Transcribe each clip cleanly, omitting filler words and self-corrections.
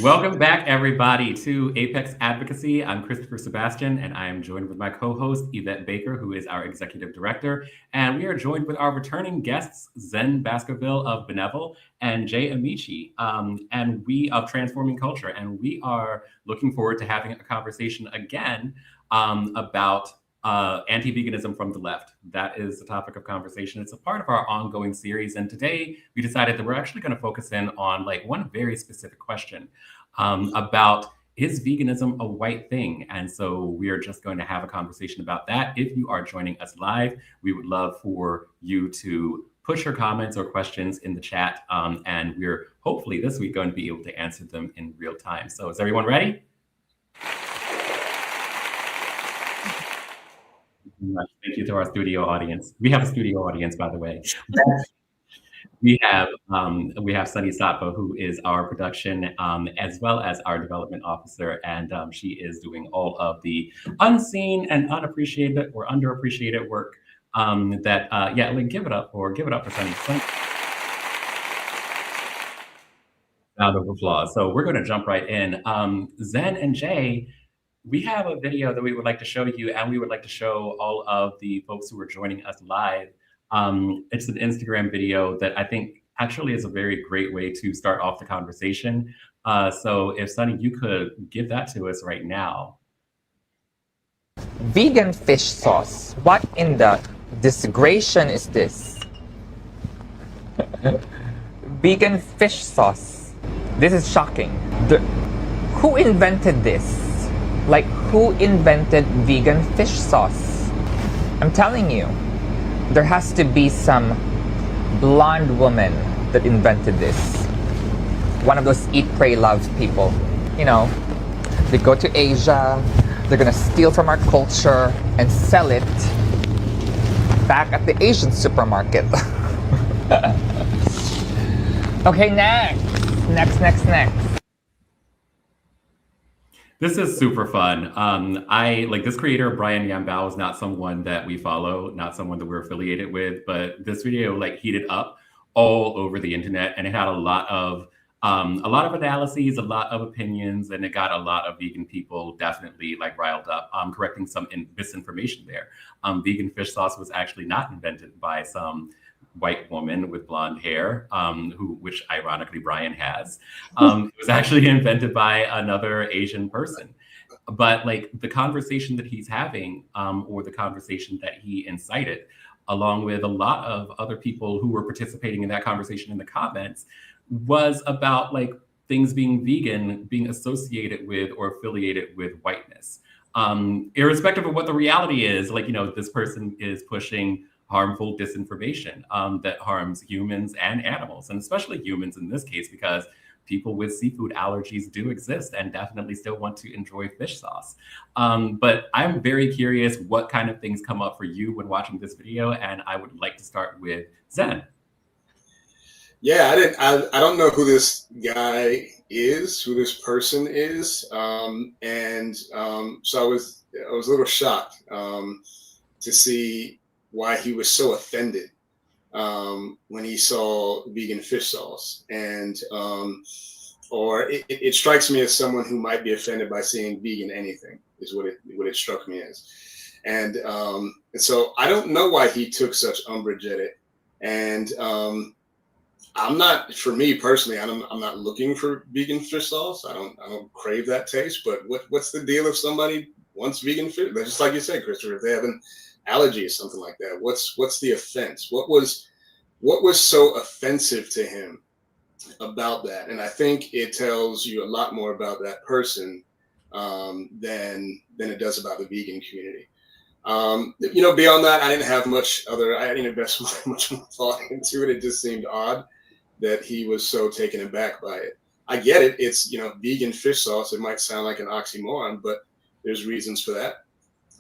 Welcome back, everybody, to Apex Advocacy. I'm Christopher Sebastian, and I am joined with my co-host, Yvette Baker, who is our executive director. And we are joined with our returning guests, Zehn Baskerville of Bnevol and Jay Amaechi, and we of Transforming.Culture. And we are looking forward to having a conversation again about anti-veganism from the left. That is the topic of conversation. It's a part of our ongoing series. And today we decided that we're actually going to focus in on like one very specific question about, is veganism a white thing? And so we are just going to have a conversation about that. If you are joining us live, we would love for you to push your comments or questions in the chat. And we're hopefully this week going to be able to answer them in real time. So is everyone ready? Thank you to our studio audience. We have a studio audience, by the way. We have Sunny Satva, who is our production as well as our development officer, and she is doing all of the unseen and unappreciated or underappreciated work. Give it up for Sunny. Round of applause. So we're going to jump right in. Zehn and Jay, we have a video that we would like to show you, and we would like to show all of the folks who are joining us live. It's an Instagram video that I think actually is a very great way to start off the conversation. So if Sunny, you could give that to us right now. Vegan fish sauce. What in the disgration is this? Vegan fish sauce. This is shocking. Who invented this? Like, who invented vegan fish sauce? I'm telling you, there has to be some blonde woman that invented this. One of those eat, pray, love people. You know, they go to Asia, they're gonna steal from our culture and sell it back at the Asian supermarket. Okay, next. This is super fun. I like this creator, Brian Yambao, is not someone that we follow, not someone that we're affiliated with, but this video like heated up all over the internet, and it had a lot of analyses, a lot of opinions, and it got a lot of vegan people definitely like riled up, correcting some misinformation there. Vegan fish sauce was actually not invented by some white woman with blonde hair, which ironically Brian has. It was actually invented by another Asian person. But like the conversation that he's having, or the conversation that he incited, along with a lot of other people who were participating in that conversation in the comments, was about like things being vegan, being associated with or affiliated with whiteness. Irrespective of what the reality is, like, you know, this person is pushing harmful disinformation that harms humans and animals, and especially humans in this case, because people with seafood allergies do exist and definitely still want to enjoy fish sauce. But I'm very curious what kind of things come up for you when watching this video, and I would like to start with Zehn. Yeah, I don't know who this guy is, who this person is, so I was a little shocked to see why he was so offended when he saw vegan fish sauce, and or it strikes me as someone who might be offended by seeing vegan anything is what it struck me as, and so I don't know why he took such umbrage at it, and I'm not, for me personally, I'm not looking for vegan fish sauce. I don't crave that taste, but what's the deal if somebody wants vegan fish? Just like you said, Christopher, if they have an allergy or something like that, what's the offense? What was so offensive to him about that? And I think it tells you a lot more about that person than it does about the vegan community. You know, beyond that, I didn't invest much more thought into it. It just seemed odd that he was so taken aback by it. I get it. It's, you know, vegan fish sauce. It might sound like an oxymoron, but there's reasons for that.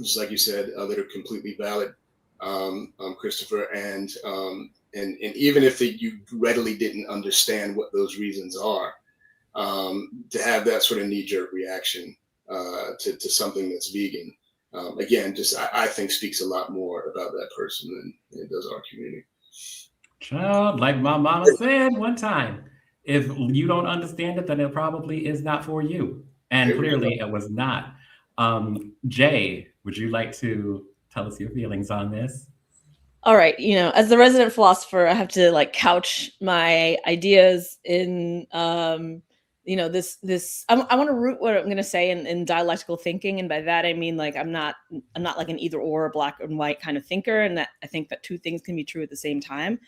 Just like you said, that are completely valid, Christopher. And even if you readily didn't understand what those reasons are, to have that sort of knee-jerk reaction to something that's vegan, again, just I think speaks a lot more about that person than it does our community. Child, like my mama said one time, if you don't understand it, then it probably is not for you. And clearly it was not. Jay, would you like to tell us your feelings on this? All right, as the resident philosopher, I have to like couch my ideas in this I want to root what I'm going to say in dialectical thinking, and by that I mean like I'm not like an either or black and white kind of thinker, and that I think that two things can be true at the same time.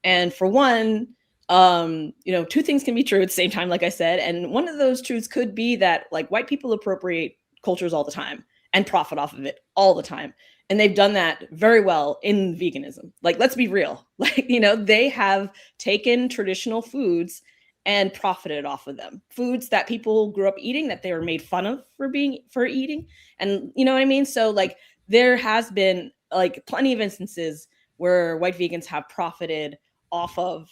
And for one, two things can be true at the same time, like I said, and one of those truths could be that like white people appropriate cultures all the time and profit off of it all the time. And they've done that very well in veganism. Like, let's be real. Like, they have taken traditional foods and profited off of them. Foods that people grew up eating, that they were made fun of for eating. And you know what I mean? So like there has been like plenty of instances where white vegans have profited off of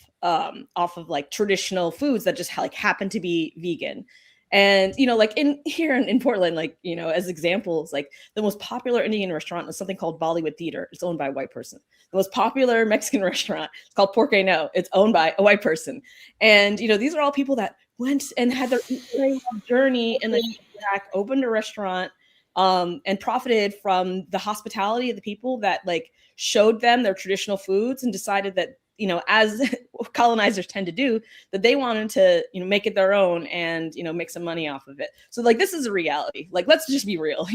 like traditional foods that just like happen to be vegan. And, like here in Portland, like, as examples, like the most popular Indian restaurant is something called Bollywood Theater. It's owned by a white person. The most popular Mexican restaurant, it's called Porque No. It's owned by a white person. And, these are all people that went and had their journey and then back, opened a restaurant and profited from the hospitality of the people that like showed them their traditional foods and decided that, as colonizers tend to do, that they wanted to, make it their own and, make some money off of it. So like, this is a reality. Like, let's just be real,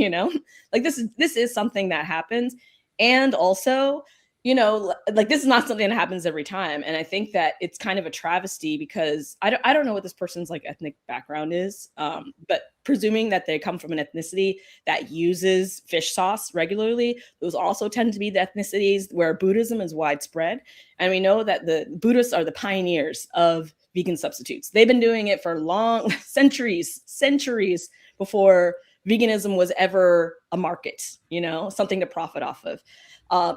like this is something that happens. And also, like this is not something that happens every time. And I think that it's kind of a travesty because I don't know what this person's like ethnic background is, but presuming that they come from an ethnicity that uses fish sauce regularly, those also tend to be the ethnicities where Buddhism is widespread. And we know that the Buddhists are the pioneers of vegan substitutes. They've been doing it for long centuries before veganism was ever a market, something to profit off of.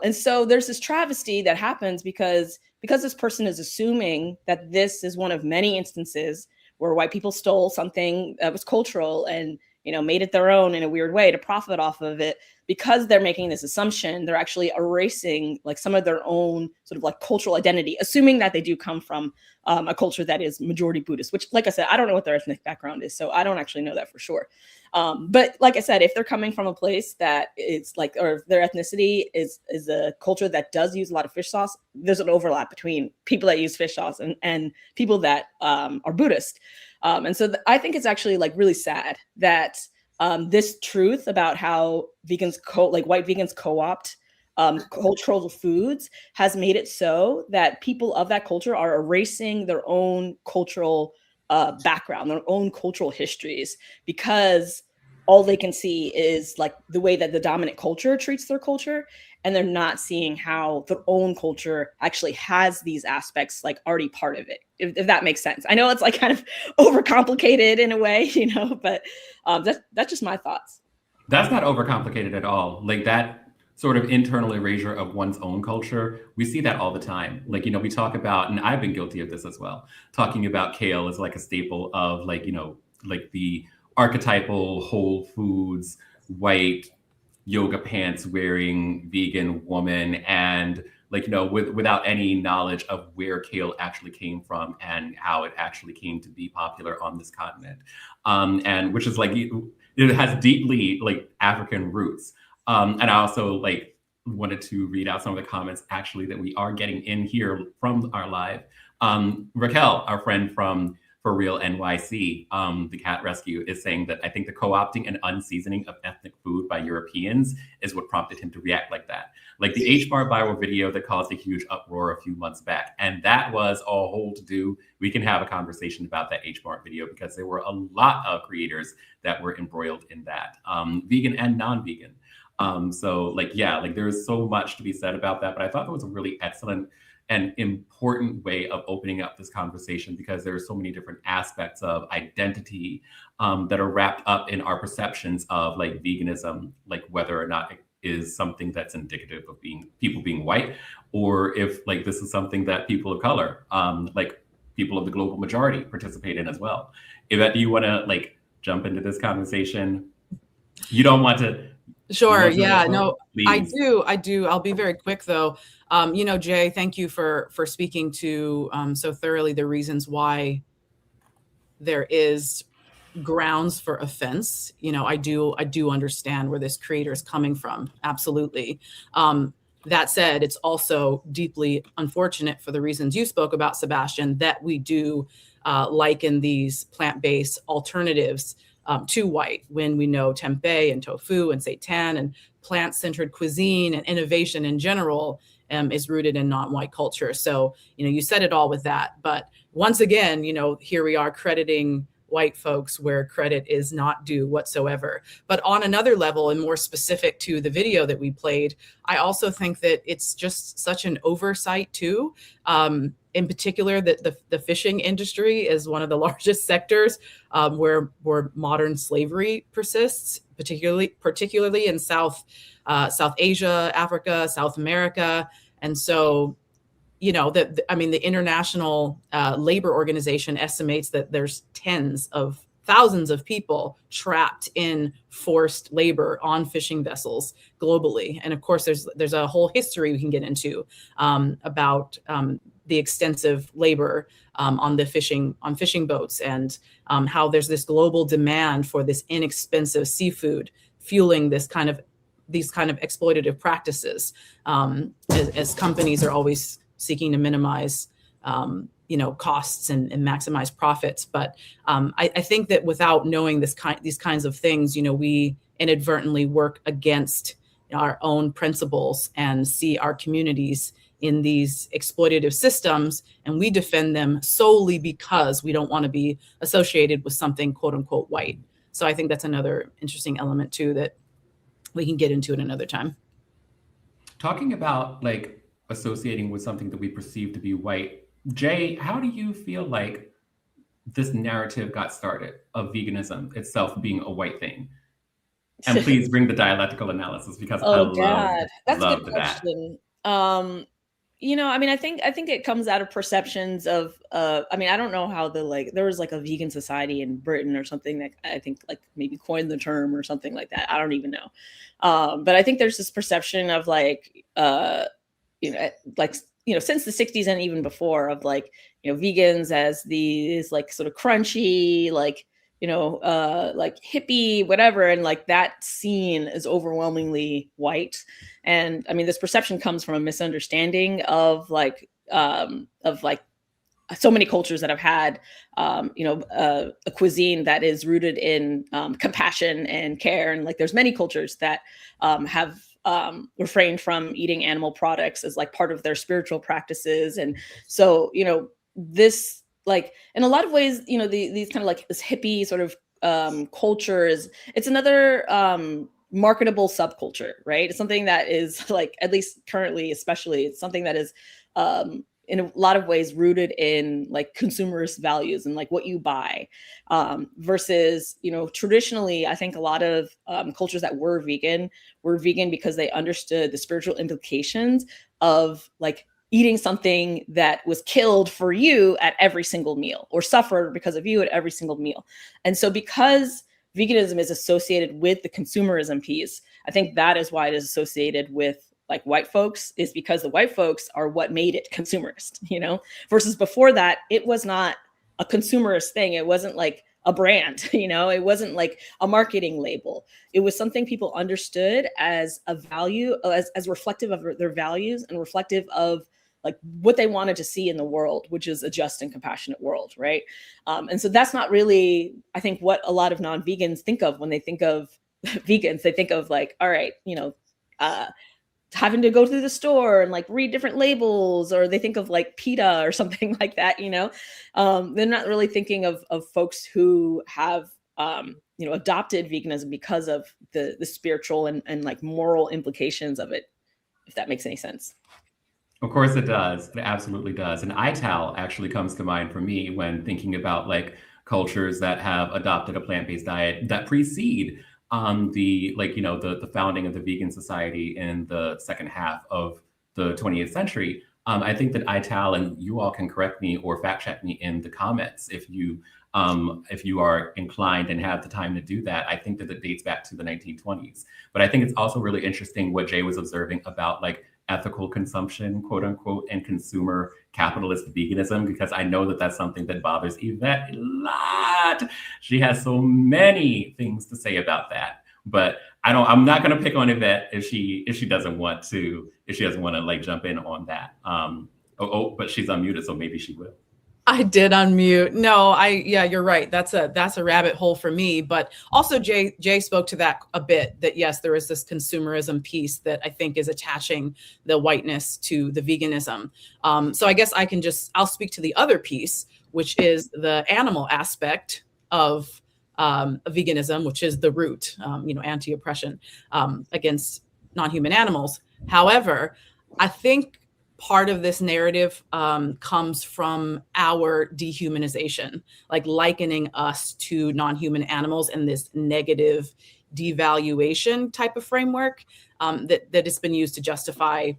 And so there's this travesty that happens because this person is assuming that this is one of many instances where white people stole something that was cultural and, made it their own in a weird way to profit off of it. Because they're making this assumption, they're actually erasing like some of their own sort of like cultural identity, assuming that they do come from a culture that is majority Buddhist, which, like I said, I don't know what their ethnic background is, so I don't actually know that for sure. But like I said, if they're coming from a place that is like, or their ethnicity is a culture that does use a lot of fish sauce, there's an overlap between people that use fish sauce and people that are Buddhist. And so I think it's actually like really sad that this truth about how vegans, white vegans co-opt cultural foods has made it so that people of that culture are erasing their own cultural background, their own cultural histories, because all they can see is like the way that the dominant culture treats their culture. And they're not seeing how their own culture actually has these aspects like already part of it, if that makes sense. I know it's like kind of overcomplicated in a way, but that's just my thoughts. That's not overcomplicated at all. Like that sort of internal erasure of one's own culture, we see that all the time. Like, we talk about, and I've been guilty of this as well, talking about kale as like a staple of like, like the archetypal Whole Foods, white, yoga pants wearing vegan woman, and like, without any knowledge of where kale actually came from and how it actually came to be popular on this continent. And which is like, it has deeply like African roots. And I also like wanted to read out some of the comments actually that we are getting in here from our live. Raquel, our friend from For Real NYC, the cat rescue, is saying that I think the co-opting and unseasoning of ethnic food by Europeans is what prompted him to react like that. Like the H-bar viral video that caused a huge uproar a few months back. And that was a whole to-do. We can have a conversation about that H-bar video because there were a lot of creators that were embroiled in that, vegan and non-vegan. So like, yeah, like there's so much to be said about that, but I thought that was a really excellent and important way of opening up this conversation because there are so many different aspects of identity that are wrapped up in our perceptions of like veganism, like whether or not it is something that's indicative of people being white, or if like this is something that people of color, like people of the global majority participate in as well. Yvette, do you want to like jump into this conversation? You don't want to. Sure. Yeah, no, please. I do. I'll be very quick though. Jay, thank you for speaking to so thoroughly the reasons why there is grounds for offense, I do understand where this creator is coming from. Absolutely. That said, it's also deeply unfortunate for the reasons you spoke about, Sebastian, that we do liken these plant-based alternatives to white, when we know tempeh and tofu and seitan and plant-centered cuisine and innovation in general is rooted in non-white culture. So, you said it all with that. But once again, here we are crediting white folks where credit is not due whatsoever. But on another level, and more specific to the video that we played, I also think that it's just such an oversight too. In particular, that the fishing industry is one of the largest sectors where modern slavery persists, particularly in South Asia, Africa, South America. And so, the International Labor Organization estimates that there's tens of thousands of people trapped in forced labor on fishing vessels globally. And of course, there's a whole history we can get into about the extensive labor on fishing boats, and how there's this global demand for this inexpensive seafood fueling these kind of exploitative practices, as companies are always seeking to minimize, costs and maximize profits. But I think that without knowing these kinds of things, we inadvertently work against our own principles and see our communities in these exploitative systems, and we defend them solely because we don't want to be associated with something quote unquote white. So I think that's another interesting element too that we can get into at another time. Talking about associating with something that we perceive to be white, Jay, how do you feel like this narrative got started of veganism itself being a white thing? And please bring the dialectical analysis, because that's a good that. question. I think it comes out of perceptions of, I don't know how there was a vegan society in Britain or something that I think maybe coined the term or something like that. I don't even know. But I think there's this perception of since the 60s and even before of vegans as these sort of crunchy, hippie, whatever. And that scene is overwhelmingly white. And this perception comes from a misunderstanding of so many cultures that have had, a cuisine that is rooted in compassion and care. And there's many cultures that have refrained from eating animal products as part of their spiritual practices. And so, this in a lot of ways, these kind of this hippie sort of culture it's another marketable subculture, right? It's something that is at least currently, especially, it's something that is in a lot of ways rooted in consumerist values and what you buy, versus, traditionally, I think a lot of cultures that were vegan because they understood the spiritual implications of eating something that was killed for you at every single meal, or suffered because of you at every single meal. And so because veganism is associated with the consumerism piece, I think that is why it is associated with white folks, is because the white folks are what made it consumerist, versus before that, it was not a consumerist thing. It wasn't a brand, it wasn't a marketing label. It was something people understood as a value, as reflective of their values and reflective of what they wanted to see in the world, which is a just and compassionate world, right? And so that's not really, I think, what a lot of non-vegans think of when they think of vegans. They think of all right, having to go through the store and read different labels, or they think of PETA or something like that. They're not really thinking of folks who have adopted veganism because of the spiritual and moral implications of it, if that makes any sense. Of course it does. It absolutely does. And ITAL actually comes to mind for me when thinking about cultures that have adopted a plant-based diet that precede the founding of the vegan society in the second half of the 20th century. I think that ITAL, and you all can correct me or fact check me in the comments if you are inclined and have the time to do that. I think that it dates back to the 1920s. But I think it's also really interesting what Jay was observing about ethical consumption, quote unquote, and consumer capitalist veganism, because I know that that's something that bothers Yvette a lot. She has so many things to say about that. But I'm not going to pick on Yvette if she doesn't want to like jump in on that. But she's unmuted, so maybe she will. I did unmute. No, yeah, you're right. That's a rabbit hole for me. But also Jay spoke to that a bit, that yes, there is this consumerism piece that I think is attaching the whiteness to the veganism. So I guess I'll speak to the other piece, which is the animal aspect of veganism, which is the root, anti-oppression against non-human animals. However, I think part of this narrative comes from our dehumanization, like likening us to non-human animals, and this negative devaluation type of framework that has been used to justify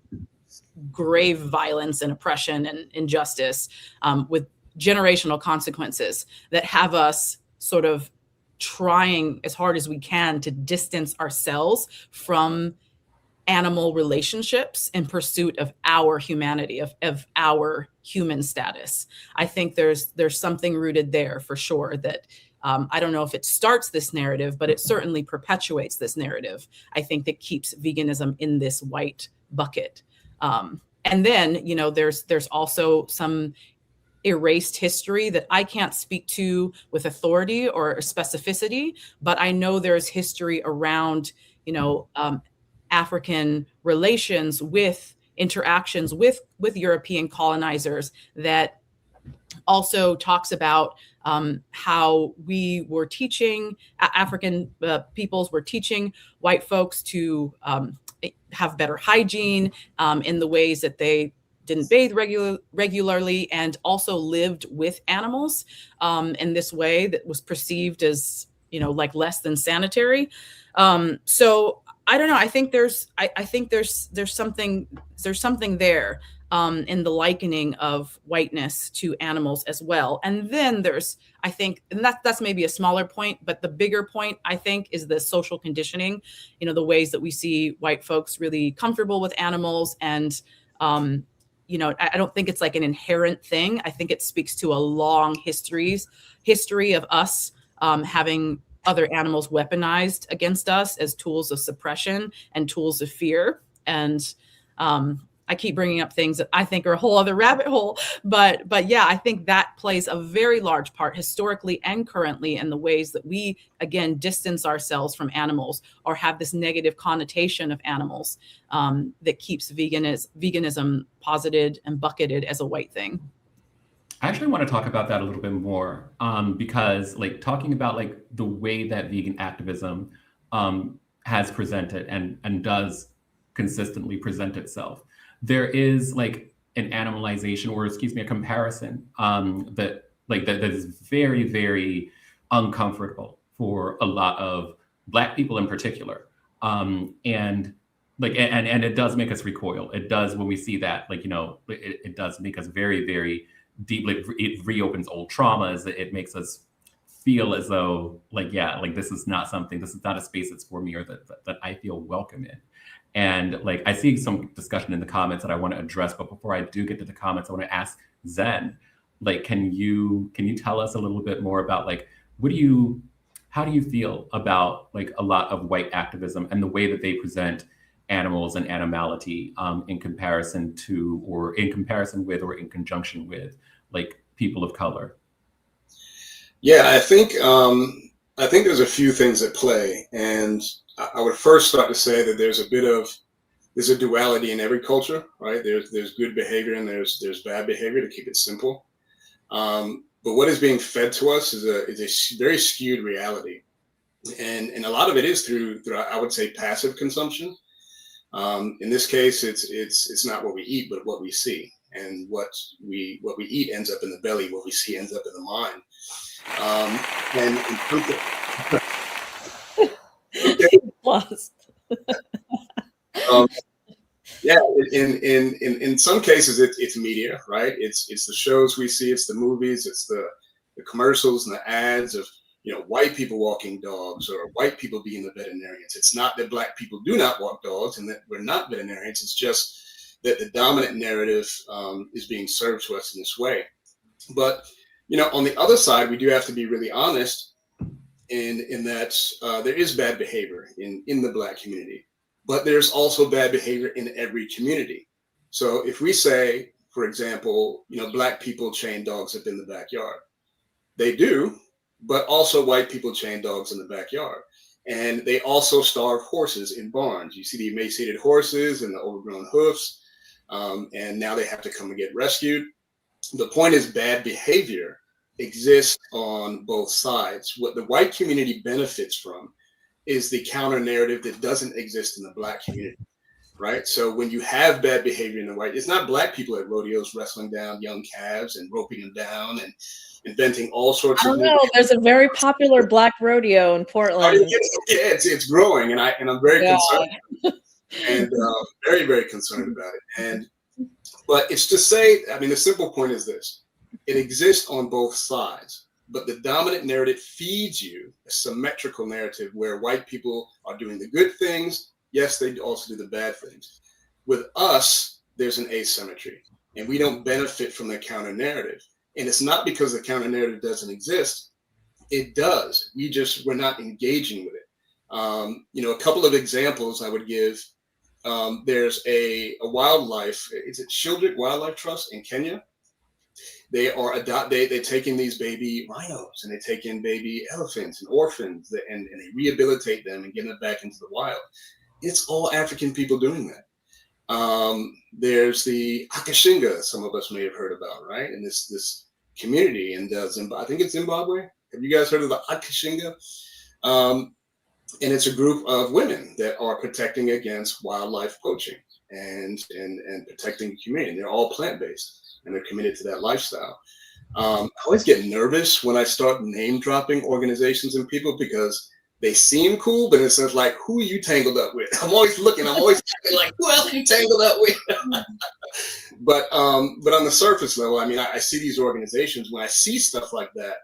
grave violence and oppression and injustice with generational consequences that have us sort of trying as hard as we can to distance ourselves from animal relationships in pursuit of our humanity, of our human status. I think there's something rooted there for sure that I don't know if it starts this narrative, but it certainly perpetuates this narrative. I think that keeps veganism in this white bucket. And then, there's also some erased history that I can't speak to with authority or specificity, but I know there's history around, African relations with interactions with European colonizers that also talks about how we were teaching African peoples were teaching white folks to have better hygiene in the ways that they didn't bathe regularly, and also lived with animals in this way that was perceived as, like less than sanitary. So I don't know. I think there's something there in the likening of whiteness to animals as well. And then there's, I think, and that's maybe a smaller point, but the bigger point, I think, is the social conditioning, the ways that we see white folks really comfortable with animals. And, I don't think it's like an inherent thing. I think it speaks to a long history of us having other animals weaponized against us as tools of suppression and tools of fear. And I keep bringing up things that I think are a whole other rabbit hole, but yeah, I think that plays a very large part historically and currently in the ways that we, again, distance ourselves from animals or have this negative connotation of animals that keeps veganism posited and bucketed as a white thing. I actually want to talk about that a little bit more because talking about the way that vegan activism has presented and does consistently present itself, there is an animalization, or a comparison that is very, very uncomfortable for a lot of Black people in particular. And it does make us recoil. It does, when we see that, it does make us very, very deep. It reopens old traumas. It makes us feel as though this is not a space that's for me, or that I feel welcome in. And I see some discussion in the comments that I want to address, but before I do get to the comments, I want to ask Zehn, can you tell us a little bit more about how do you feel about a lot of white activism and the way that they present animals and animality in comparison to, or in comparison with, or in conjunction with people of color? Yeah, I think there's a few things at play, and I would first start to say that there's a duality in every culture, right? There's good behavior and there's bad behavior, to keep it simple. But what is being fed to us is a very skewed reality, and a lot of it is through I would say passive consumption. In this case, it's not what we eat, but what we see, and what we eat ends up in the belly. What we see ends up in the mind. And lost. Yeah, in some cases it's media, right? It's the shows we see, it's the movies, it's the commercials and the ads of white people walking dogs, or white people being the veterinarians. It's not that Black people do not walk dogs and that we're not veterinarians. It's just that the dominant narrative is being served to us in this way. But, on the other side, we do have to be really honest in that there is bad behavior in the Black community, but there's also bad behavior in every community. So if we say, for example, Black people chain dogs up in the backyard, they do, but also white people chain dogs in the backyard. And they also starve horses in barns. You see the emaciated horses and the overgrown hoofs, and now they have to come and get rescued. The point is, bad behavior exists on both sides. What the white community benefits from is the counter narrative that doesn't exist in the Black community, right? So when you have bad behavior in the white, it's not Black people at rodeos wrestling down young calves and roping them down and inventing all sorts I of don't know. There's a very popular Black rodeo in Portland. It's growing, and I'm very concerned, and very, very concerned about it. But it's to say, the simple point is this: it exists on both sides, but the dominant narrative feeds you a symmetrical narrative where white people are doing the good things. Yes, they also do the bad things. With us, there's an asymmetry, and we don't benefit from the counter narrative. And it's not because the counter narrative doesn't exist. It does. We're not engaging with it. A couple of examples I would give. There's a wildlife, is it Children Wildlife Trust in Kenya? They're taking these baby rhinos, and they take in baby elephants and orphans, and they rehabilitate them and get them back into the wild. It's all African people doing that. There's the Akashinga, some of us may have heard about, right? And this community in I think it's Zimbabwe. Have you guys heard of the Akashinga? And it's a group of women that are protecting against wildlife poaching and protecting the community. They're all plant-based, and they're committed to that lifestyle. I always get nervous when I start name dropping organizations and people because they seem cool, but it's like, who are you tangled up with? I'm always looking like, who else are you tangled up with? But on the surface level, I see these organizations. When I see stuff like that,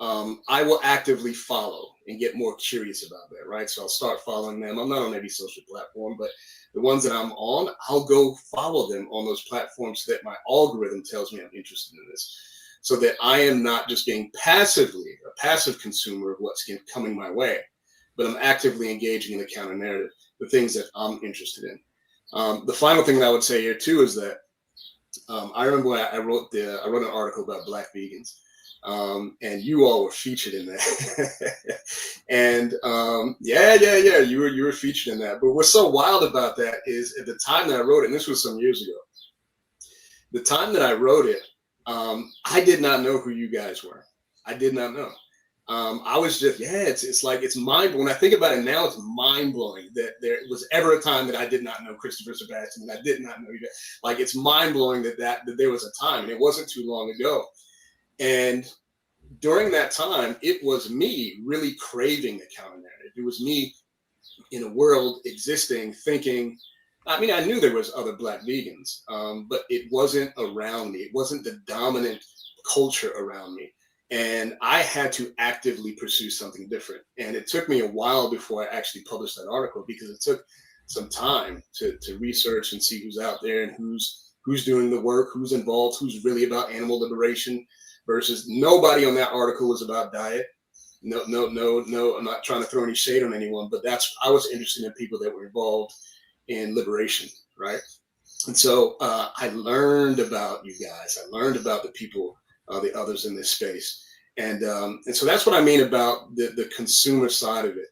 I will actively follow and get more curious about that, right? So I'll start following them. I'm not on every social platform, but the ones that I'm on, I'll go follow them on those platforms so that my algorithm tells me I'm interested in this, so that I am not just being a passive consumer of what's coming my way, but I'm actively engaging in the counter narrative, the things that I'm interested in. The final thing that I would say here too is that I remember when I wrote an article about Black vegans. And you all were featured in that. And you were featured in that. But what's so wild about that is at the time that I wrote it, and this was some years ago, the time that I wrote it, I did not know who you guys were. I did not know. I was just, it's mind blowing. When I think about it now, it's mind blowing that there was ever a time that I did not know Christopher Sebastian, and I did not know you. Like, it's mind blowing that there was a time, and it wasn't too long ago. And during that time, it was me really craving the counter narrative. It was me in a world existing, thinking. I knew there was other Black vegans, but it wasn't around me. It wasn't the dominant culture around me. And I had to actively pursue something different. And it took me a while before I actually published that article, because it took some time to research and see who's out there and who's doing the work, who's involved, who's really about animal liberation, versus nobody on that article was about diet. No, I'm not trying to throw any shade on anyone, but I was interested in people that were involved in liberation, right? And so I learned about you guys. I learned about the people, the others in this space. And so that's what I mean about the consumer side of it.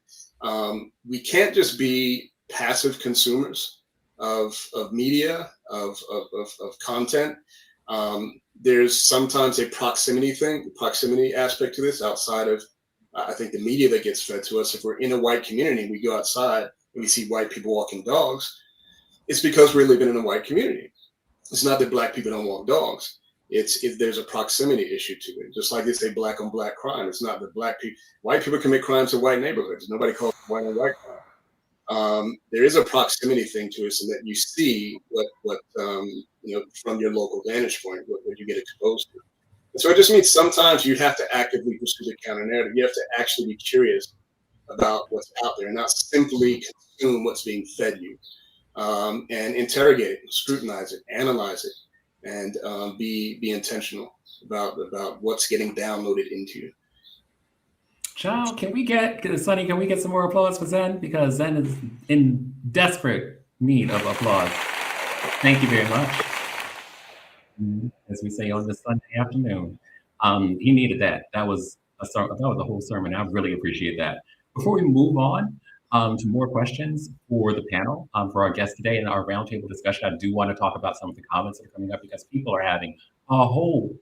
We can't just be passive consumers of media, of content. There's sometimes a proximity aspect to this outside of, I think, the media that gets fed to us. If we're in a white community, we go outside and we see white people walking dogs, it's because we're living in a white community. It's not that Black people don't walk dogs. There's a proximity issue to it. Just like they say Black on Black crime. It's not that white people commit crimes in white neighborhoods. Nobody calls it white on white crime. There is a proximity thing to it, so that you see what from your local vantage point, what you get exposed to. And so it just means sometimes you have to actively pursue the counter narrative. You have to actually be curious about what's out there, and not simply consume what's being fed you. and interrogate it, scrutinize it, analyze it, and be intentional about what's getting downloaded into you. Child, Sonny, can we get some more applause for Zehn? Because Zehn is in desperate need of applause. Thank you very much. As we say on this Sunday afternoon, he needed that. That was a whole sermon. I really appreciate that. Before we move on to more questions for the panel, for our guest today in our roundtable discussion, I do want to talk about some of the comments that are coming up because people are having a whole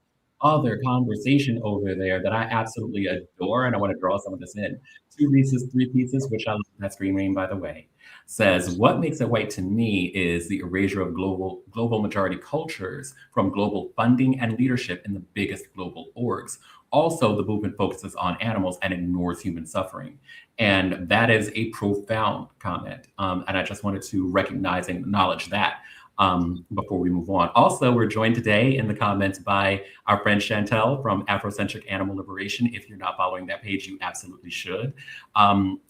other conversation over there that I absolutely adore, and I want to draw some of this in. Two Reese's, three pieces, which I love that screen name, by the way, says, what makes it white to me is the erasure of global majority cultures from global funding and leadership in the biggest global orgs. Also, the movement focuses on animals and ignores human suffering. And that is a profound comment. And I just wanted to recognize and acknowledge that before we move on. Also, we're joined today in the comments by our friend Chantel from Afrocentric Animal Liberation. If you're not following that page, you absolutely should.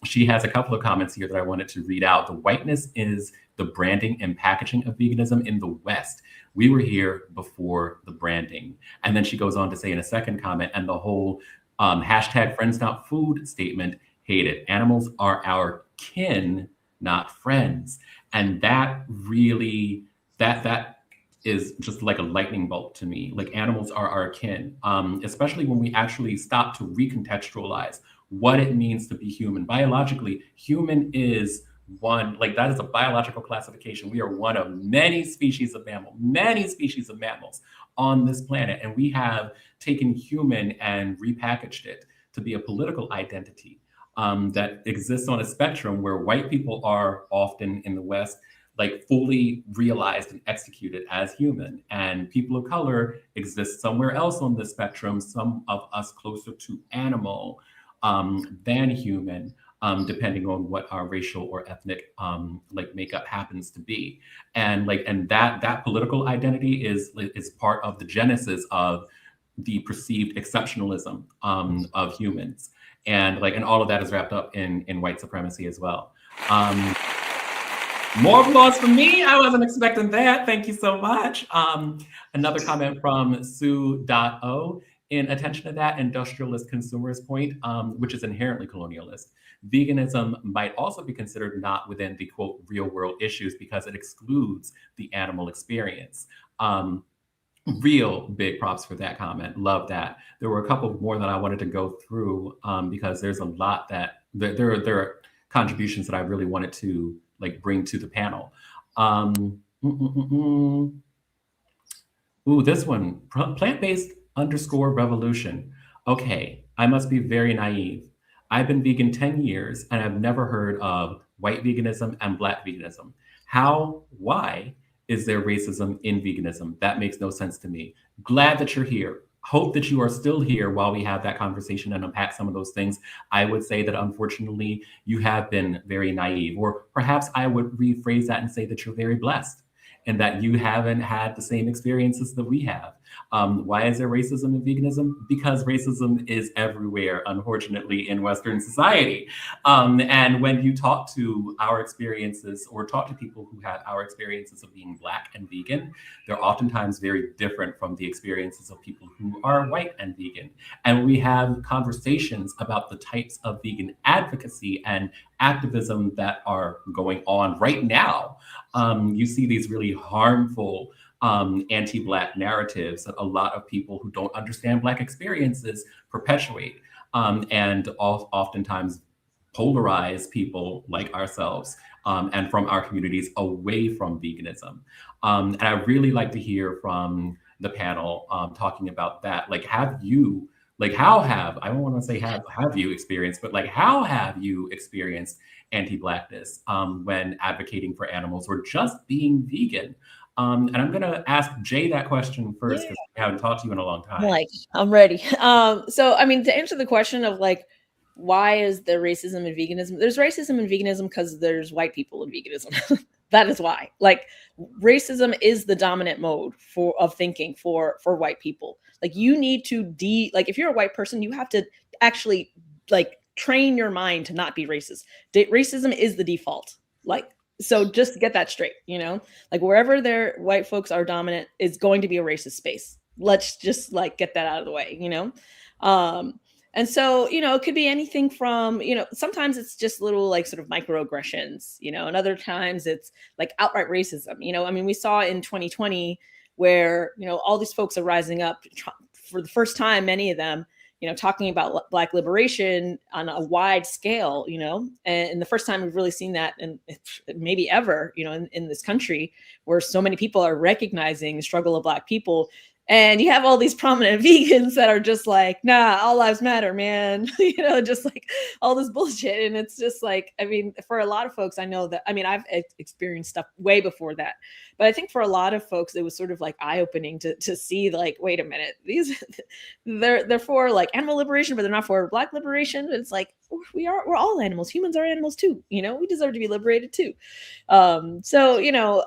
She has a couple of comments here that I wanted to read out. The whiteness is the branding and packaging of veganism in the West. We were here before the branding. And then she goes on to say in a second comment, and the whole hashtag friends not food statement, hate it. Animals are our kin, not friends. And that really, that is just like a lightning bolt to me. Like, animals are our kin, especially when we actually stop to recontextualize what it means to be human. Biologically, human is one, like that is a biological classification. We are one of many species of mammals on this planet. And we have taken human and repackaged it to be a political identity that exists on a spectrum where white people are often in the West like fully realized and executed as human, and people of color exist somewhere else on the spectrum, some of us closer to animal than human, depending on what our racial or ethnic like makeup happens to be. And that political identity is part of the genesis of the perceived exceptionalism of humans. And all of that is wrapped up in white supremacy as well. More applause from me. I wasn't expecting that. Thank you so much. Another comment from Sue.O. In attention to that industrialist consumerist point, which is inherently colonialist, veganism might also be considered not within the quote real world issues because it excludes the animal experience. Real big props for that comment. Love that. There were a couple more that I wanted to go through because there's a lot that there are contributions that I really wanted to bring to the panel. Ooh, this one, plant-based _revolution. Okay, I must be very naive. I've been vegan 10 years and I've never heard of white veganism and Black veganism. Why is there racism in veganism? That makes no sense to me. Glad that you're here. Hope that you are still here while we have that conversation and unpack some of those things. I would say that unfortunately you have been very naive, or perhaps I would rephrase that and say that you're very blessed and that you haven't had the same experiences that we have. Why is there racism in veganism? Because racism is everywhere, unfortunately, in Western society. And when you talk to our experiences or talk to people who have our experiences of being Black and vegan, they're oftentimes very different from the experiences of people who are white and vegan. And we have conversations about the types of vegan advocacy and activism that are going on right now. You see these really harmful anti-Black narratives that a lot of people who don't understand Black experiences perpetuate and oftentimes polarize people like ourselves and from our communities away from veganism. And I really like to hear from the panel talking about that. I don't want to say have you experienced, but how have you experienced anti-Blackness when advocating for animals or just being vegan? And I'm going to ask Jay that question first because I haven't talked to you in a long time. I'm ready. So, I mean, to answer the question of why is there racism in veganism? There's racism in veganism because there's white people in veganism. That is why. Racism is the dominant mode of thinking for white people. You need to if you're a white person, you have to actually train your mind to not be racist. Racism is the default. So just get that straight, like wherever their white folks are dominant is going to be a racist space. Let's just like get that out of the way, and so, it could be anything from, sometimes it's just little like sort of microaggressions, and other times it's like outright racism. I mean, we saw in 2020 where, all these folks are rising up for the first time, many of them, talking about Black liberation on a wide scale, and the first time we've really seen that, and maybe ever, in this country, where so many people are recognizing the struggle of Black people. And you have all these prominent vegans that are just like, nah, all lives matter, man. Just like all this bullshit. And it's just like, I mean, for a lot of folks, I know that, I mean, I've experienced stuff way before that. But I think for a lot of folks, it was sort of like eye-opening to see like, wait a minute, they're for like animal liberation, but they're not for Black liberation. It's like, we're all animals. Humans are animals too. We deserve to be liberated too. So,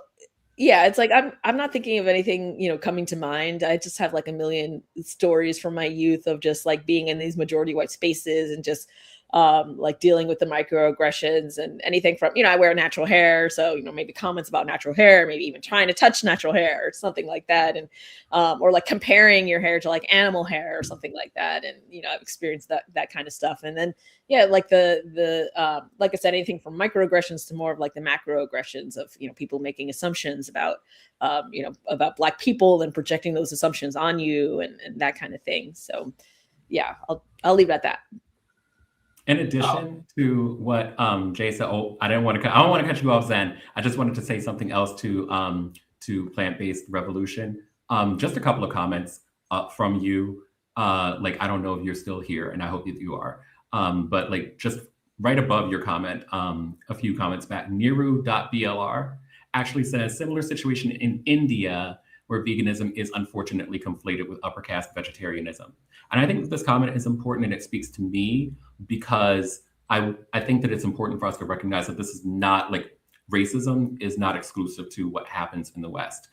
yeah, it's like I'm not thinking of anything, coming to mind. I just have like a million stories from my youth of just like being in these majority white spaces and just like dealing with the microaggressions and anything from, I wear natural hair. So, maybe comments about natural hair, maybe even trying to touch natural hair or something like that. And, or like comparing your hair to like animal hair or something like that. And, I've experienced that kind of stuff. And then, yeah, like like I said, anything from microaggressions to more of like the macroaggressions of, people making assumptions about, about Black people and projecting those assumptions on you and that kind of thing. So yeah, I'll leave it at that. In addition to what Jay said, I don't want to cut you off, Zehn. I just wanted to say something else to plant-based revolution. Just a couple of comments from you. Like, I don't know if you're still here, and I hope that you are. But like just right above your comment, a few comments back, Niru.blr actually says, similar situation in India where veganism is unfortunately conflated with upper caste vegetarianism. And I think that this comment is important, and it speaks to me because I think that it's important for us to recognize that this is not like racism is not exclusive to what happens in the West.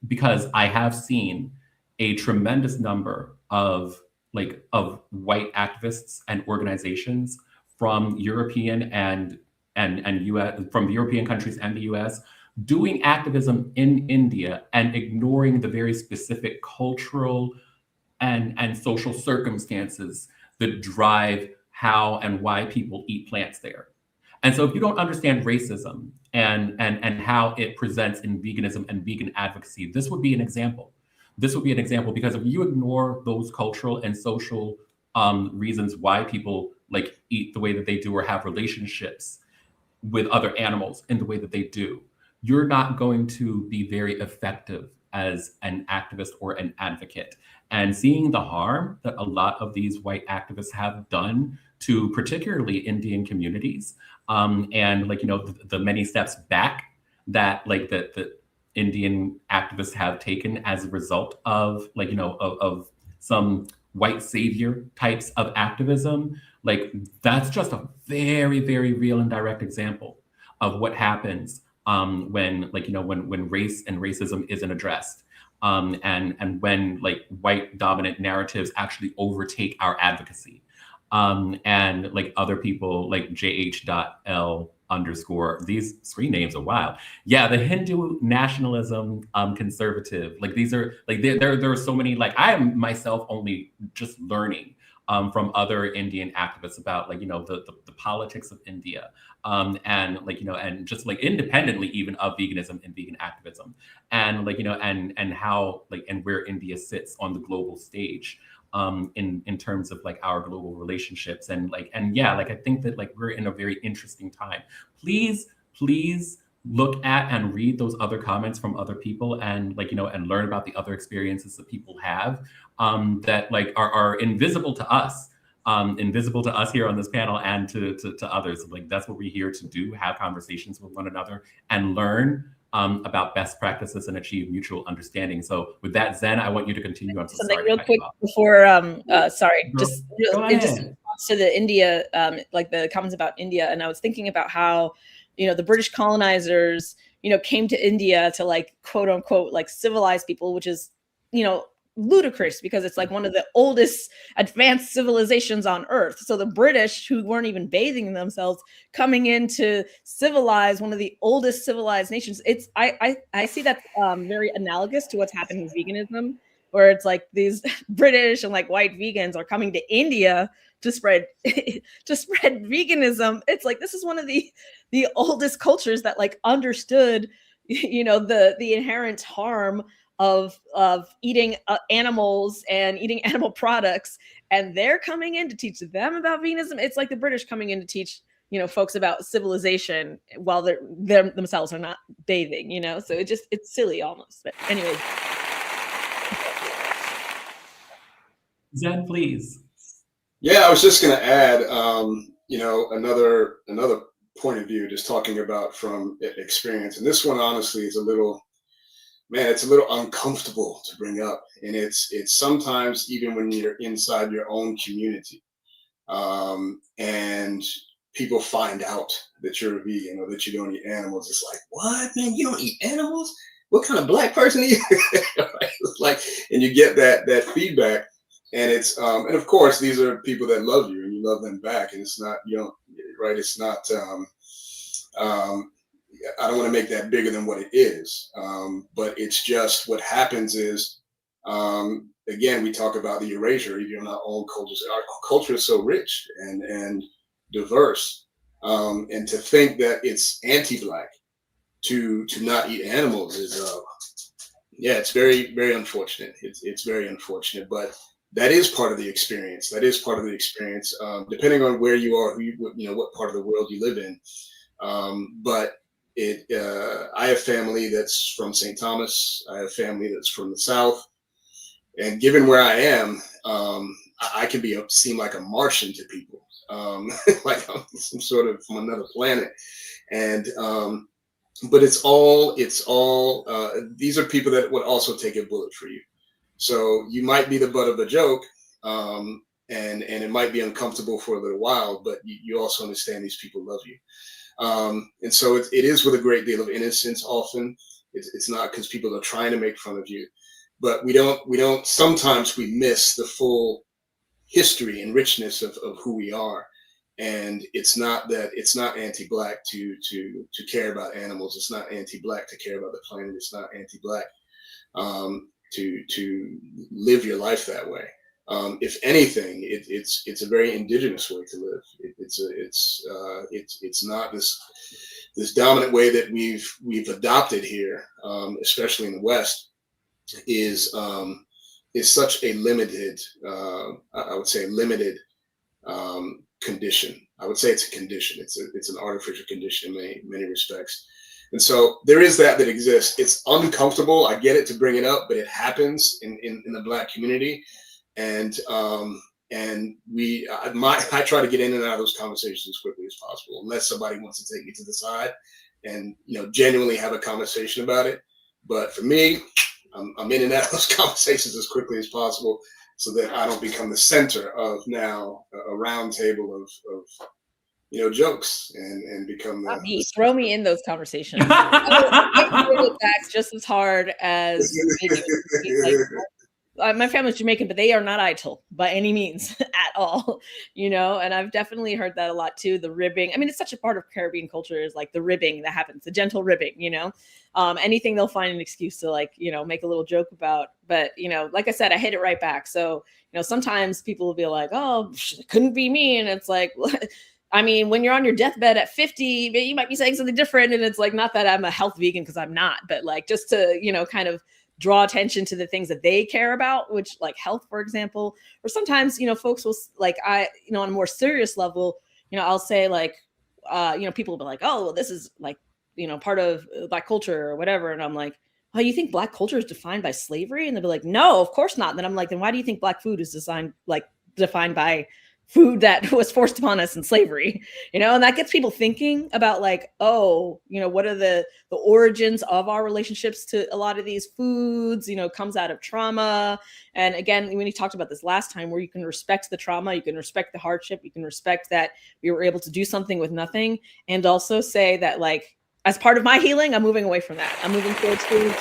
Because I have seen a tremendous number of white activists and organizations from European and US, from the European countries and the US, doing activism in India and ignoring the very specific cultural and social circumstances that drive how and why people eat plants there. And so if you don't understand racism and how it presents in veganism and vegan advocacy, this would be an example. This would be an example, because if you ignore those cultural and social reasons why people like eat the way that they do or have relationships with other animals in the way that they do, you're not going to be very effective as an activist or an advocate. And seeing the harm that a lot of these white activists have done to particularly Indian communities, and like, the many steps back that like the Indian activists have taken as a result of like, of some white savior types of activism, like that's just a very, very real and direct example of what happens when like, when race and racism isn't addressed. And when like white dominant narratives actually overtake our advocacy. And like other people like JH.L_, these screen names are wild. Yeah, the Hindu nationalism conservative. Like these are like there are so many, like I am myself only just learning from other Indian activists about like, the politics of India. And like, and just like independently even of veganism and vegan activism, and like, and how like, and where India sits on the global stage in terms of like our global relationships. And like, and yeah, like I think that like we're in a very interesting time. Please look at and read those other comments from other people, and like, and learn about the other experiences that people have that like are invisible to us. Invisible to us here on this panel and to others. Like that's what we're here to do, have conversations with one another and learn about best practices and achieve mutual understanding. So with that, Zehn, I want you to continue. I'm so something sorry real quick before, sorry, just ahead. to the India, like the comments about India. And I was thinking about how, the British colonizers, came to India to like, quote unquote, like civilize people, which is, ludicrous because it's like one of the oldest advanced civilizations on earth. So the British, who weren't even bathing themselves, coming in to civilize one of the oldest civilized nations. It's I see that very analogous to what's happening with veganism, where it's like these British and like white vegans are coming to India to spread veganism. It's like this is one of the oldest cultures that like understood, you know, the inherent harm of eating animals and eating animal products, and they're coming in to teach them about veganism. It's like the British coming in to teach, you know, folks about civilization while they're themselves are not bathing, you know. So it's silly almost. But anyway, Zehn, please. Yeah, I was just going to add, you know, another point of view, just talking about from experience, and this one honestly is a little uncomfortable to bring up, and it's sometimes even when you're inside your own community, and people find out that you're a vegan or that you don't eat animals. It's like, what, man? You don't eat animals? What kind of black person are you? It's like, and you get that feedback, and it's and of course these are people that love you and you love them back, and it's not, you know, right? It's not. I don't want to make that bigger than what it is, but it's just what happens is, again, we talk about the erasure, even in our own cultures. Our culture is so rich and diverse, and to think that it's anti-black to not eat animals is, yeah, it's very, very unfortunate. It's very unfortunate, but that is part of the experience. That is part of the experience, depending on where you are, you know, what part of the world you live in. But I have family that's from St. Thomas. I have family that's from the South, and given where I am, I can seem like a Martian to people, like I'm some sort of from another planet. And but it's all these are people that would also take a bullet for you. So you might be the butt of a joke, and it might be uncomfortable for a little while, but you also understand these people love you. And so it is with a great deal of innocence. Often it's not because people are trying to make fun of you, but we don't sometimes we miss the full history and richness of who we are. And it's not anti-black to care about animals. It's not anti-black to care about the planet. It's not anti-black to live your life that way. If anything, it's a very indigenous way to live. It's not this dominant way that we've adopted here, especially in the West, is such a limited, I would say, limited condition. I would say it's a condition. It's an artificial condition in many respects. And so there is that exists. It's uncomfortable. I get it to bring it up, but it happens in the Black community. And I try to get in and out of those conversations as quickly as possible, unless somebody wants to take me to the side and, you know, genuinely have a conversation about it. But for me, I'm in and out of those conversations as quickly as possible, so that I don't become the center of now a round table of you know, jokes and become throw me in those conversations. I feel it back just as hard as my family's Jamaican, but they are not ITIL by any means at all, you know. And I've definitely heard that a lot too. The ribbing. I mean, it's such a part of Caribbean culture, is like the ribbing that happens, the gentle ribbing, you know. Anything they'll find an excuse to, like, you know, make a little joke about. But, you know, like I said, I hit it right back. So, you know, sometimes people will be like, oh, it couldn't be me. And it's like, I mean, when you're on your deathbed at 50, you might be saying something different. And it's like, not that I'm a health vegan, because I'm not, but like just to, you know, kind of draw attention to the things that they care about, which, like health, for example. Or sometimes, you know, folks will, like, you know, on a more serious level, you know, I'll say like, you know, people will be like, oh, well, this is like, you know, part of Black culture or whatever. And I'm like, oh, you think Black culture is defined by slavery? And they'll be like, no, of course not. And then I'm like, then why do you think Black food is defined by food that was forced upon us in slavery? You know, and that gets people thinking about, like, oh, you know, what are the origins of our relationships to a lot of these foods? You know, comes out of trauma. And again, when you talked about this last time, where you can respect the trauma, you can respect the hardship, you can respect that we were able to do something with nothing, and also say that, like, as part of my healing, I'm moving away from that. I'm moving towards foods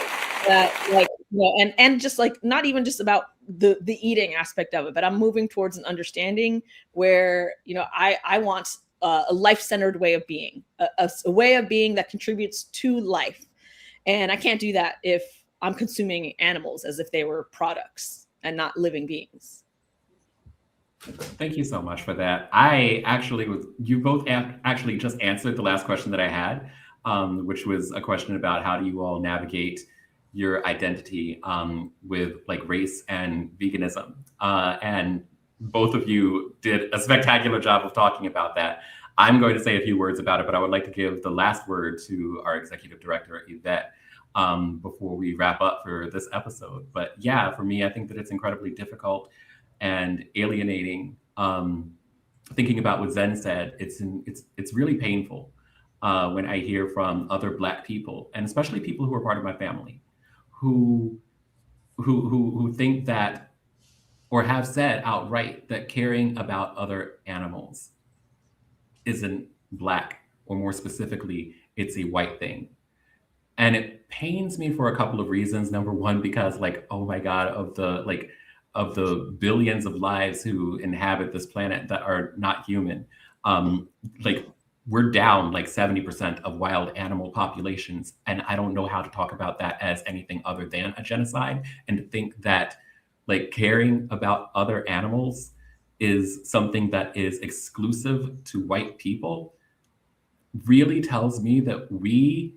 that, like, And just like, not even just about the eating aspect of it, but I'm moving towards an understanding where, I want a life-centered way of being, a way of being that contributes to life. And I can't do that if I'm consuming animals as if they were products and not living beings. Thank you so much for that. You both actually just answered the last question that I had, which was a question about how do you all navigate your identity with like race and veganism. And both of you did a spectacular job of talking about that. I'm going to say a few words about it, but I would like to give the last word to our executive director, Yvette, before we wrap up for this episode. But yeah, for me, I think that it's incredibly difficult and alienating. Thinking about what Zehn said, it's really painful when I hear from other Black people, and especially people who are part of my family, who think that, or have said outright, that caring about other animals isn't Black, or more specifically, it's a white thing. And it pains me for a couple of reasons. Number one, because like, oh my God, of the billions of lives who inhabit this planet that are not human, like we're down like 70% of wild animal populations. And I don't know how to talk about that as anything other than a genocide. And to think that like caring about other animals is something that is exclusive to white people really tells me that we,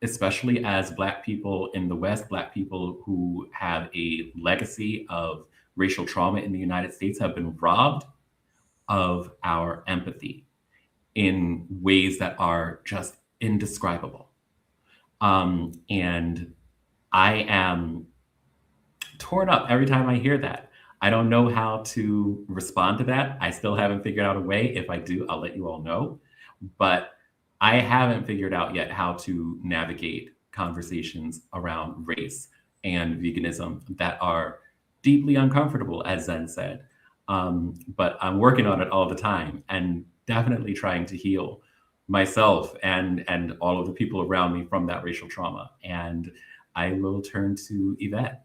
especially as Black people in the West, Black people who have a legacy of racial trauma in the United States, have been robbed of our empathy in ways that are just indescribable. And I am torn up every time I hear that. I don't know how to respond to that. I still haven't figured out a way. If I do, I'll let you all know. But I haven't figured out yet how to navigate conversations around race and veganism that are deeply uncomfortable, as Zehn said. But I'm working on it all the time, and definitely trying to heal myself and all of the people around me from that racial trauma. And I will turn to Yvette.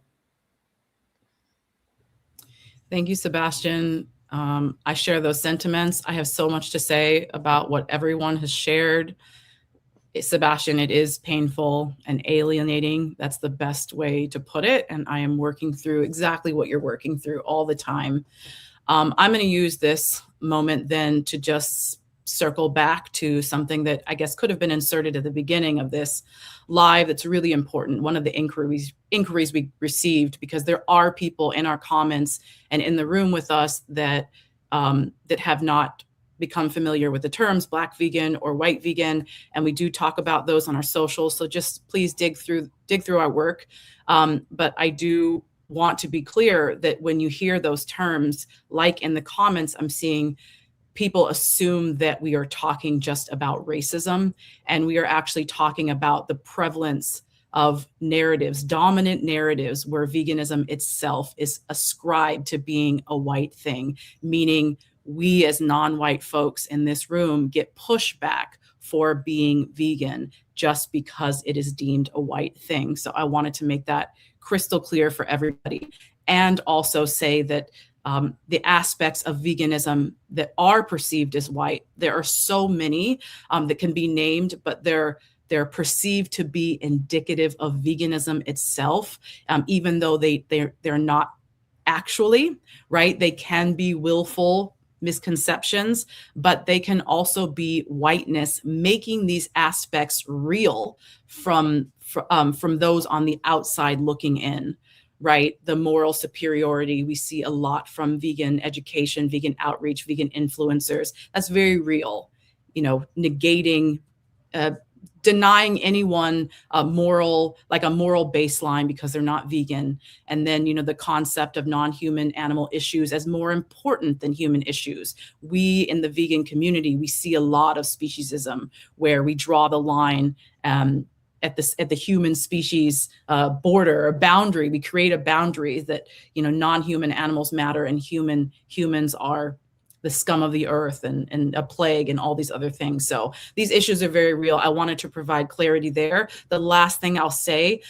Thank you, Sebastian. I share those sentiments. I have so much to say about what everyone has shared. Sebastian, it is painful and alienating. That's the best way to put it. And I am working through exactly what you're working through all the time. I'm going to use this moment then to just circle back to something that I guess could have been inserted at the beginning of this live that's really important. One of the inquiries we received, because there are people in our comments and in the room with us that have not become familiar with the terms Black vegan or white vegan, and we do talk about those on our socials. So just please dig through our work. But I do want to be clear that when you hear those terms, like in the comments, I'm seeing people assume that we are talking just about racism, and we are actually talking about the prevalence of narratives, dominant narratives, where veganism itself is ascribed to being a white thing, meaning we as non-white folks in this room get pushback for being vegan just because it is deemed a white thing. So I wanted to make that crystal clear for everybody, and also say that the aspects of veganism that are perceived as white, there are so many that can be named, but they're perceived to be indicative of veganism itself, even though they're not actually, right? They can be willful misconceptions, but they can also be whiteness making these aspects real from those on the outside looking in. Right? The moral superiority we see a lot from vegan education, vegan outreach, vegan influencers. That's very real. Negating, denying anyone a moral baseline because they're not vegan. And then, the concept of non-human animal issues as more important than human issues. We in the vegan community, we see a lot of speciesism where we draw the line at the human species border or boundary. We create a boundary that non-human animals matter and humans are the scum of the earth and a plague and all these other things. So these issues are very real. I wanted to provide clarity there. The last thing I'll say,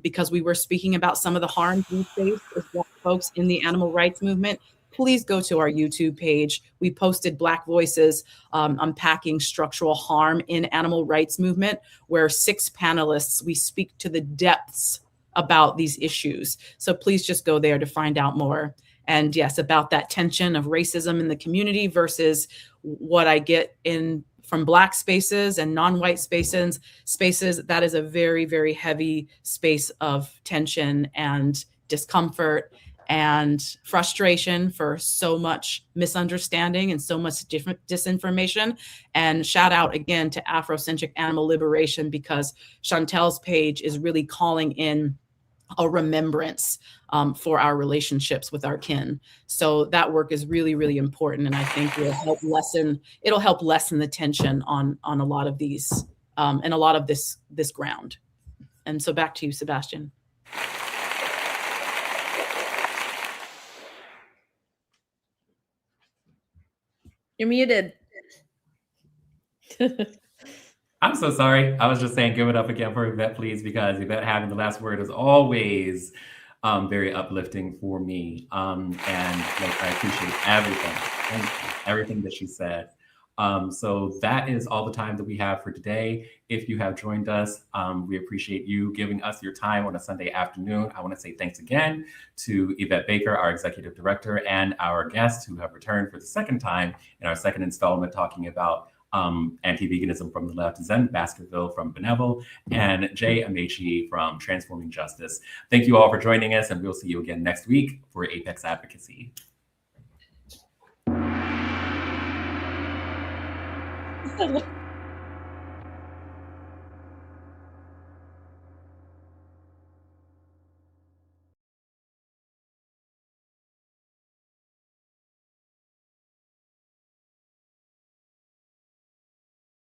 because we were speaking about some of the harms we face as Black folks in the animal rights movement, please go to our YouTube page. We posted Black Voices Unpacking Structural Harm in Animal Rights Movement, where 6 panelists, we speak to the depths about these issues. So please just go there to find out more. And yes, about that tension of racism in the community versus what I get from Black spaces and non-white spaces, that is a very, very heavy space of tension and discomfort and frustration for so much misunderstanding and so much different disinformation. And shout out again to Afrocentric Animal Liberation, because Chantel's page is really calling in a remembrance for our relationships with our kin. So that work is really, really important. And I think it'll help lessen the tension on a lot of these and a lot of this ground. And so back to you, Sebastian. You're muted. I'm so sorry. I was just saying, give it up again for Yvette, please, because Yvette having the last word is always very uplifting for me. And like, I appreciate everything. Thank you. Everything that she said. So that is all the time that we have for today. If you have joined us, we appreciate you giving us your time on a Sunday afternoon. I want to say thanks again to Yvette Baker, our executive director, and our guests who have returned for the second time in our second installment talking about anti-veganism from the left, Zehn Baskerville from Bnevol, and Jay Amaechi from Transforming Justice. Thank you all for joining us, and we'll see you again next week for Apex Advocacy.